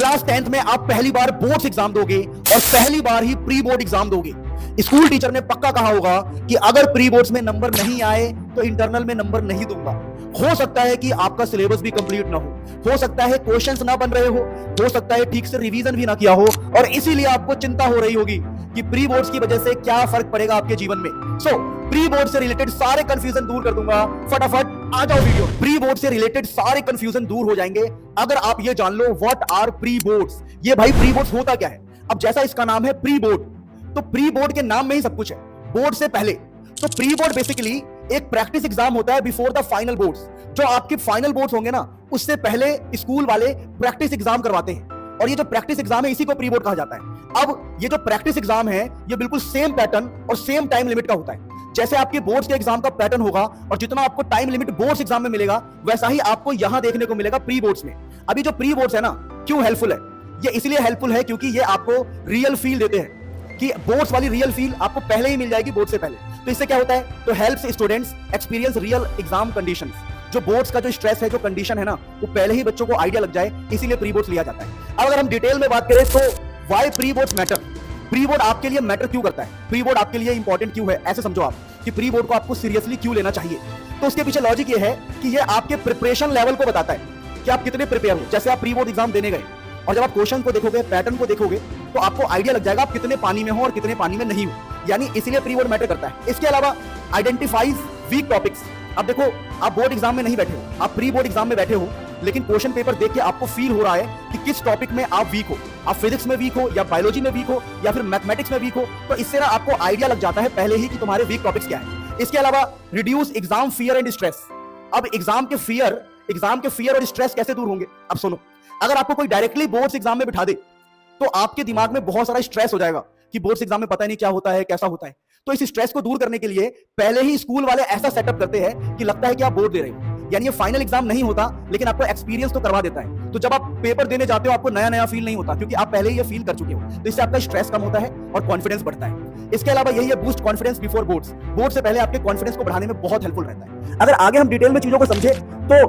Class 10th में आप पहली बार बोर्ड्स एग्जाम दोगे और पहली बार ही प्री बोर्ड एग्जाम दोगे। स्कूल टीचर ने पक्का कहा होगा कि अगर प्री बोर्ड्स में नंबर नहीं आए तो इंटरनल में नंबर नहीं दूंगा। हो सकता है कि आपका सिलेबस भी कंप्लीट ना हो सकता है क्वेश्चंस ना बन रहे हो सकता है ठीक से रिवीजन भी ना किया हो, और इसीलिए आपको चिंता हो रही होगी कि प्री बोर्ड्स की वजह से क्या फर्क पड़ेगा आपके जीवन में। प्री बोर्ड से रिलेटेड सारे कंफ्यूजन दूर कर दूंगा। फटाफट आ जाओ वीडियो। प्री बोर्ड से रिलेटेड सारे कंफ्यूजन दूर हो जाएंगे अगर आप ये जान लो व्हाट आर प्री बोर्ड्स। ये भाई प्री बोर्ड्स होता क्या है। अब जैसा इसका नाम है प्री बोर्ड, तो प्री बोर्ड के नाम में ही सब कुछ है, बोर्ड से पहले। तो प्री बोर्ड बेसिकली एक प्रैक्टिस एग्जाम होता है बिफोर द फाइनल बोर्ड्स। जो आपके फाइनल बोर्ड्स होंगे ना, उससे पहले स्कूल वाले प्रैक्टिस एग्जाम करवाते हैं, और ये जो प्रैक्टिस एग्जाम है इसी को प्री बोर्ड कहा जाता है। अब ये जो प्रैक्टिस एग्जाम है ये बिल्कुल सेम पैटर्न और सेम टाइम लिमिट का होता है। जैसे आपके बोर्ड्स के एग्जाम का पैटर्न होगा और जितना आपको टाइम लिमिट बोर्ड्स एग्जाम में मिलेगा, वैसा ही आपको यहां देखने को मिलेगा प्री बोर्ड्स में। अभी जो प्री बोर्ड्स है ना, क्यों हेल्पफुल है? ये इसलिए हेल्पफुल है क्योंकि ये आपको रियल फील देते हैं कि बोर्ड्स वाली रियल फील आपको पहले ही मिल जाएगी बोर्ड से पहले। तो इससे क्या होता है, तो helps students experience real exam conditions. जो बोर्ड्स का जो स्ट्रेस है, जो कंडीशन है ना, वो पहले ही बच्चों को आइडिया लग जाए, इसीलिए प्री बोर्ड्स लिया जाता है। अब अगर हम डिटेल में बात करें तो why pre boards matter, pre board आपके लिए मैटर क्यों करता है, प्री बोर्ड आपके लिए इंपॉर्टेंट क्यों है, ऐसे समझो आप कि प्री बोर्ड को आपको सीरियसली क्यों लेना चाहिए। तो उसके पीछे लॉजिक ये है कि ये आपके प्रिपरेशन लेवल को बताता है कि आप कितने प्रिपेयर हो। जैसे आप प्री बोर्ड एग्जाम देने गए और जब आप क्वेश्चन को देखोगे, पैटर्न को देखोगे, तो आपको आइडिया लग जाएगा आप कितने पानी में हो और कितने पानी में नहीं हो। यानी इसीलिए प्री बोर्ड मैटर करता है। इसके अलावा आइडेंटिफाइज वीक टॉपिक्स। अब देखो, आप बोर्ड एग्जाम में नहीं बैठे हो, आप प्री बोर्ड एग्जाम में बैठे हो, लेकिन क्वेश्चन पेपर देख के आपको फील हो रहा है कि किस टॉपिक में आप वीक हो। आप फिजिक्स में वीक हो या बायोलॉजी में वीक हो या फिर मैथमेटिक्स में वीक हो, तो इससे ना आपको आइडिया लग जाता है पहले ही कि तुम्हारे वीक टॉपिक्स क्या है। इसके अलावा reduce exam fear and stress. अब एग्जाम के फियर और स्ट्रेस कैसे दूर होंगे? अब सुनो, अगर आपको कोई डायरेक्टली बोर्ड्स एग्जाम में बिठा दे तो आपके दिमाग में बहुत सारा स्ट्रेस हो जाएगा कि बोर्ड्स एग्जाम में पता नहीं क्या होता है, कैसा होता है। तो इस स्ट्रेस को दूर करने के लिए पहले ही स्कूल वाले ऐसा सेटअप करते हैं कि लगता है कि आप बोर्ड दे रहे हो। यानी ये फाइनल एग्जाम नहीं होता, लेकिन आपको एक्सपीरियंस तो करवा देता है। तो जब आप पेपर देने जाते हो आपको नया नया फील नहीं होता, क्योंकि आप पहले ही ये फील कर चुके हो। तो इससे आपका स्ट्रेस कम होता है और कॉन्फिडेंस बढ़ता है। इसके अलावा यही है boost confidence before boards. Board से पहले आपके कॉन्फिडेंस को बढ़ाने में बहुत हेल्पफुल रहता है। अगर आगे हम डिटेल में चीजों को समझे तो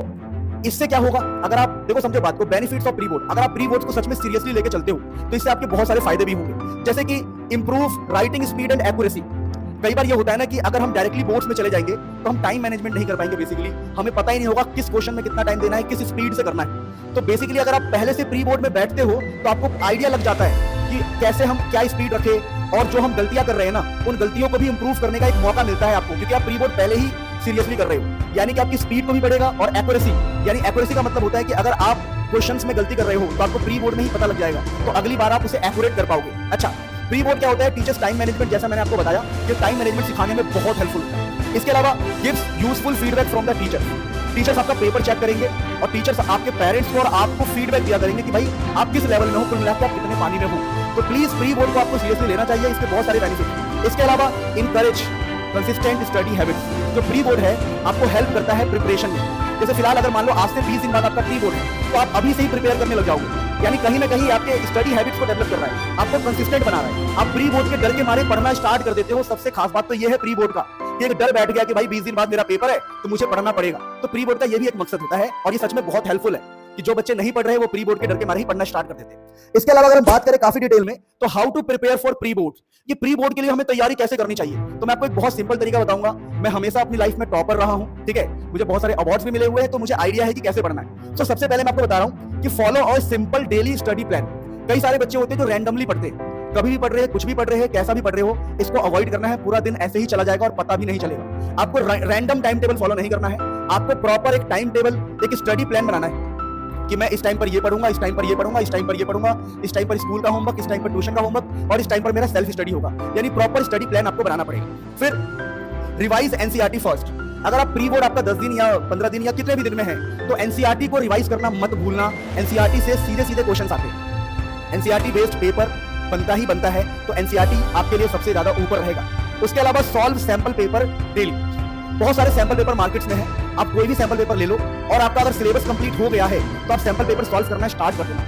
इससे क्या होगा, अगर आप देखो, समझो बात को, बेनिफिट्स ऑफ प्री बोर्ड। अगर आप प्री बोर्ड को सच में सीरियसली लेके चलते हो तो इससे आपके बहुत सारे फायदे भी होंगे, जैसे कि improve writing speed and accuracy. कई बार ये होता है ना कि अगर हम डायरेक्टली बोर्ड्स में चले जाएंगे तो हम टाइम मैनेजमेंट नहीं कर पाएंगे। बेसिकली हमें पता ही नहीं होगा किस क्वेश्चन में कितना टाइम देना है, किस स्पीड से करना है। तो बेसिकली अगर आप पहले से प्री बोर्ड में बैठते हो तो आपको आइडिया लग जाता है कि कैसे हम क्या स्पीड रखें, और जो हम गलतियां कर रहे हैं ना, उन गलतियों को भी इंप्रूव करने का एक मौका मिलता है आपको, क्योंकि आप प्री बोर्ड पहले ही सीरियसली कर रहे हो। यानी कि आपकी स्पीड को भी बढ़ेगा। और एक्यूरेसी, यानी एक्यूरेसी का मतलब होता है कि अगर आप क्वेश्चंस में गलती कर रहे हो तो आपको प्री बोर्ड में ही पता लग जाएगा, तो अगली बार आप उसे एक्यूरेट कर पाओगे। अच्छा, प्री बोर्ड क्या होता है? टीचर्स टाइम मैनेजमेंट, जैसा मैंने आपको बताया कि टाइम मैनेजमेंट सिखाने में बहुत हेल्पफुल होता है। इसके अलावा gives useful feedback from the teacher. Teachers आपका पेपर चेक करेंगे और टीचर्स आपके पेरेंट्स को और आपको फीडबैक दिया करेंगे कि भाई आप किस लेवल में हो, कुल मिलाकर आप कितने पानी में हो। तो प्लीज प्री बोर्ड को आपको सीरियसली लेना चाहिए, इसके बहुत सारे बेनिफिट। इसके अलावा इनकरेज कंसिस्टेंट स्टडी हैबिट्स। जो प्री बोर्ड है आपको हेल्प करता है प्रिपरेशन में। जैसे फिलहाल अगर मान लो आज से 20 दिन बाद आपका प्री बोर्ड है, तो आप अभी से ही प्रिपेयर करने लग जाओगे। यानी कहीं ना कहीं आपके स्टडी हैबिट्स को डेवलप कर रहा है, आपको कंसिस्टेंट बना रहा है। आप प्री बोर्ड के डर के मारे पढ़ना स्टार्ट कर देते हो। सबसे खास बात तो ये है प्री बोर्ड का, एक डर बैठ गया कि भाई 20 दिन बाद मेरा पेपर है तो मुझे पढ़ना पड़ेगा। तो प्री बोर्ड का ये भी एक मकसद होता है, और ये सच में बहुत हेल्पफुल है कि जो बच्चे नहीं पढ़ रहे वो प्री बोर्ड के डर के मारे ही पढ़ना स्टार्ट कर देते हैं। इसके अलावा अगर हम बात करें काफी डिटेल में, तो how to prepare for pre board. ये प्री बोर्ड के लिए हमें तैयारी कैसे करनी चाहिए, तो मैं आपको एक बहुत सिंपल तरीका बताऊंगा। मैं हमेशा अपनी लाइफ में टॉपर रहा हूं, ठीक है, मुझे बहुत सारे अवार्ड्स भी मिले हुए हैं, तो मुझे आइडिया है कि कैसे पढ़ना है। तो सबसे पहले मैं आपको बता रहा हूं कि follow a simple daily study plan. कई सारे बच्चे होते हैं जो रैंडमली पढ़ते हैं, कभी भी पढ़ रहे हैं, कुछ भी पढ़ रहे हैं, कैसा भी पढ़ रहे हो, इसको अवॉइड करना है। पूरा दिन ऐसे ही चला जाएगा और पता भी नहीं चलेगा। आपको रैंडम टाइम टेबल फॉलो नहीं करना है, आपको प्रॉपर एक टाइम टेबल, एक स्टडी प्लान बनाना है कि मैं इस टाइम पर ये पढ़ूंगा, इस टाइम पर ये पढ़ूंगा, इस टाइम पर ये पढ़ूंगा, इस टाइम पर स्कूल का होमवर्क, इस टाइम पर ट्यूशन का होमवर्क, और इस टाइम पर मेरा सेल्फ स्टडी होगा। यानी प्रॉपर स्टडी प्लान आपको बनाना पड़ेगा। फिर रिवाइज एनसीईआरटी फर्स्ट। अगर आप प्री बोर्ड आपका 10 दिन या 15 दिन या कितने भी दिन में है, तो एनसीईआरटी को रिवाइज करना मत भूलना। एनसीईआरटी से सीधे सीधे क्वेश्चन आते हैं, एनसीईआरटी बेस्ड पेपर बनता ही बनता है, तो एनसीईआरटी आपके लिए सबसे ज्यादा ऊपर रहेगा। उसके अलावा सॉल्व सैंपल पेपर डेली। बहुत सारे सैंपल पेपर मार्केट्स में हैं, आप कोई भी सैंपल पेपर ले लो, और आपका अगर सिलेबस कंप्लीट हो गया है तो आप सैंपल पेपर सॉल्व करना स्टार्ट कर देना।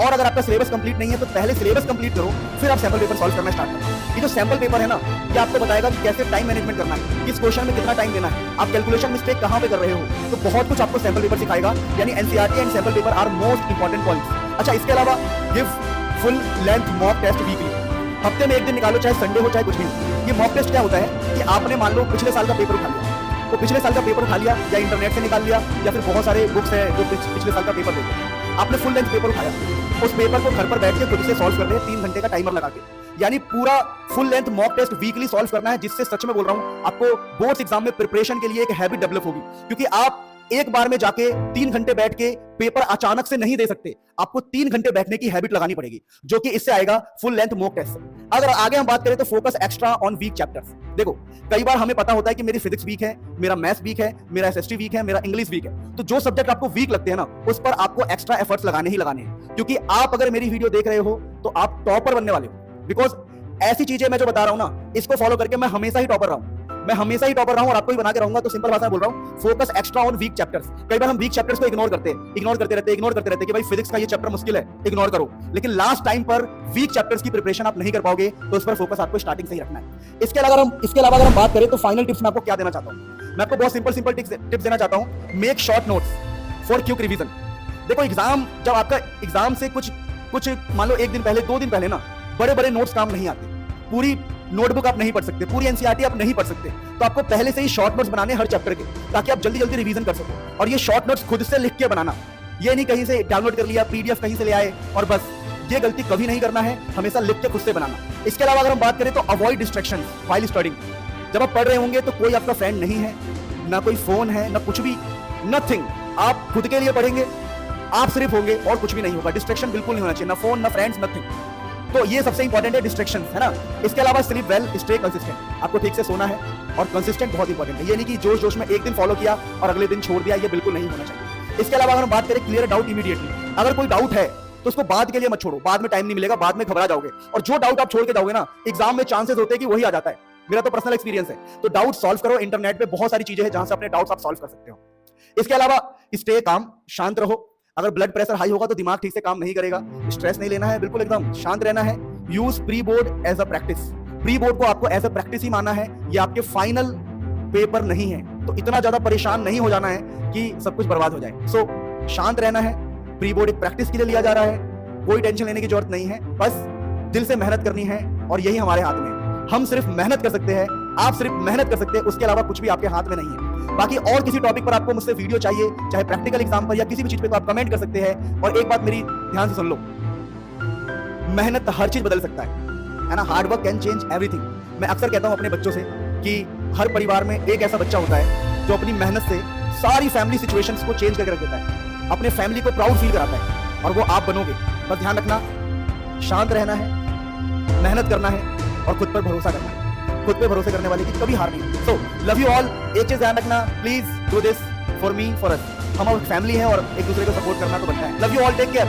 और अगर आपका सिलेबस कंप्लीट नहीं है तो पहले सिलेबस कंप्लीट करो, फिर आप सैंपल पेपर सॉल्व करना स्टार्ट करो। ये जो सैंपल पेपर है ना, ये आपको बताएगा कि कैसे टाइम मैनेजमेंट करना है, किस क्वेश्चन में कितना टाइम देना है, आप कैलकुलेशन मिस्टेक कहां पे कर रहे हो, तो बहुत कुछ आपको सैंपल पेपर सिखाएगा। यानी NCERT and sample paper are most important points. अच्छा, इसके अलावा give full length mock test weekly. हफ्ते में एक दिन निकालो, चाहे संडे हो चाहे कुछ भी हो। ये मॉक टेस्ट क्या होता है कि आपने मान लो पिछले साल का पेपर उठा लिया, तो पिछले साल का पेपर उठा लिया या इंटरनेट से निकाल लिया या फिर बहुत सारे बुक्स है जो पिछले साल का पेपर देते हैं, आपने फुल लेंथ पेपर उठाया, उस पेपर को घर पर बैठ के खुद से सॉल्व कर रहे हैं 3 घंटे का टाइमर लगा के। यानी पूरा full length mock test weekly solve करना है, जिससे सच में बोल रहा हूं आपको बोर्ड्स एग्जाम में प्रिपरेशन के लिए एक हैबिट डेवलप होगी। क्योंकि आप एक बार में जाके 3 घंटे बैठ के पेपर अचानक से नहीं दे सकते, आपको 3 घंटे बैठने की हैबिट लगानी पड़ेगी, जो कि इससे आएगा फुल लेंथ मॉक टेस्ट से। अगर आगे हम बात करें तो focus extra on weak chapters. देखो, कई बार हमें पता होता है कि मेरी फिजिक्स वीक है, मेरा मैथ्स वीक है, मेरा एसएसटी वीक है, मेरा इंग्लिश वीक है, तो जो सब्जेक्ट आपको वीक लगते हैं ना, उस पर आपको एक्स्ट्रा एफर्ट्स लगाने ही लगाने हैं। क्योंकि आप अगर मेरी वीडियो देख रहे हो तो आप टॉपर बनने वाले हो। बिकॉज ऐसी चीजें मैं जो बता रहा हूं ना, इसको फॉलो करके मैं हमेशा ही टॉपर रहा हूं, मैं हमेशा ही टॉपर रहा हूं और आपको भी बना के रहूंगा। तो सिंपल भाषा में बोल रहा हूं, focus extra on weak chapters. कई बार हम वीक चैप्टर्स को इग्नोर करते रहते कि भाई फिजिक्स का ये चैप्टर मुश्किल है, इग्नोर करो। लेकिन लास्ट टाइम पर वीक चैप्टर्स की प्रिपरेशन आप नहीं कर पाओगे, तो इस पर फोकस आपको स्टार्टिंग से ही रखना है। इसके अलावा अगर हम बात करें तो फाइनल टिप्स मैं आपको क्या देना चाहता हूं, मैं आपको बहुत सिंपल टिप्स देना चाहता हूं। Make short notes for quick revision. देखो, एग्जाम जब आपका एग्जाम से कुछ मान लो 1 दिन पहले 2 दिन पहले ना, बड़े नोट्स काम नहीं आते, पूरी नोटबुक आप नहीं पढ़ सकते, पूरी एनसीईआरटी आप नहीं पढ़ सकते। तो आपको पहले से ही शॉर्ट नोट्स बनाने हर चैप्टर के, ताकि आप जल्दी रिवीजन कर सको। और ये शॉर्ट नोट्स खुद से लिख के बनाना, ये नहीं कहीं से डाउनलोड कर लिया, पीडीएफ कहीं से ले आए और बस। ये गलती कभी नहीं करना है, हमेशा लिख के खुद से बनाना। इसके अलावा अगर हम बात करें तो अवॉइड डिस्ट्रैक्शन व्हाइल स्टडीइंग। जब आप पढ़ रहे होंगे तो कोई आपका फ्रेंड नहीं है, ना कोई फोन है, ना कुछ भी, नथिंग। आप खुद के लिए पढ़ेंगे, आप सिर्फ होंगे और कुछ भी नहीं होगा। डिस्ट्रैक्शन बिल्कुल नहीं होना चाहिए, ना फोन, ना फ्रेंड्स, नथिंग। तो ये सबसे इंपॉर्टेंट है, डिस्ट्रैक्शन, है ना। इसके अलावा स्लीप वेल, स्टे कंसिस्टेंट। आपको ठीक से सोना है और कंसिस्टेंट बहुत इंपॉर्टेंट है। ये नहीं कि जोश में एक दिन फॉलो किया और अगले दिन छोड़ दिया, ये बिल्कुल नहीं होना चाहिए। इसके अलावा अगर हम बात करें क्लियर डाउट इमीडिएटली। अगर कोई डाउट है तो उसको बाद के लिए मत छोड़ो, बाद में टाइम नहीं मिलेगा, बाद में घबरा जाओगे। और जो डाउट आप छोड़ के जाओगे ना, एग्जाम में चांसेस होते हैं कि वही आ जाता है। मेरा तो पर्सनल एक्सपीरियंस है। तो डाउट सॉल्व करो, इंटरनेट पे बहुत सारी चीजें हैं जहां से अपने डाउट्स आप सॉल्व कर सकते हो। इसके अलावा स्टे काम, शांत रहो। अगर ब्लड प्रेशर हाई होगा तो दिमाग ठीक से काम नहीं करेगा। स्ट्रेस नहीं लेना है, बिल्कुल एकदम शांत रहना है। Use pre board as a practice. Pre board को आपको एज अ प्रैक्टिस ही मानना है, ये आपके फाइनल पेपर नहीं है। तो इतना ज्यादा परेशान नहीं हो जाना है कि सब कुछ बर्बाद हो जाए। सो शांत रहना है। प्री बोर्ड एक प्रैक्टिस के लिए लिया जा रहा है, कोई टेंशन लेने की जरूरत नहीं है, बस दिल से मेहनत करनी है और यही हमारे हाथ में है। हम सिर्फ मेहनत कर सकते हैं, आप सिर्फ मेहनत कर सकते हैं, उसके अलावा कुछ भी आपके हाथ में नहीं है। बाकी और किसी टॉपिक पर आपको मुझसे वीडियो चाहिए, चाहे प्रैक्टिकल एग्जाम पर या किसी भी चीज पे, तो आप कमेंट कर सकते हैं। और एक बात मेरी ध्यान से सुन लो, मेहनत हर चीज बदल सकता है ना। Hard work can change everything. मैं अक्सर कहता हूं अपने बच्चों से कि हर परिवार में एक ऐसा बच्चा होता है जो अपनी मेहनत से सारी फैमिली सिचुएशंस को चेंज करके रख देता है, अपने फैमिली को प्राउड फील कराता है, और वो आप बनोगे। बस ध्यान रखना, शांत रहना है, मेहनत करना है और खुद पर भरोसा करना है। खुद पे भरोसे करने वाले की कभी हार नहीं। So love you all. एक चीज ध्यान रखना, please do this for me, for us. हम फैमिली है और एक दूसरे को सपोर्ट करना तो बनता है। Love you all, take care.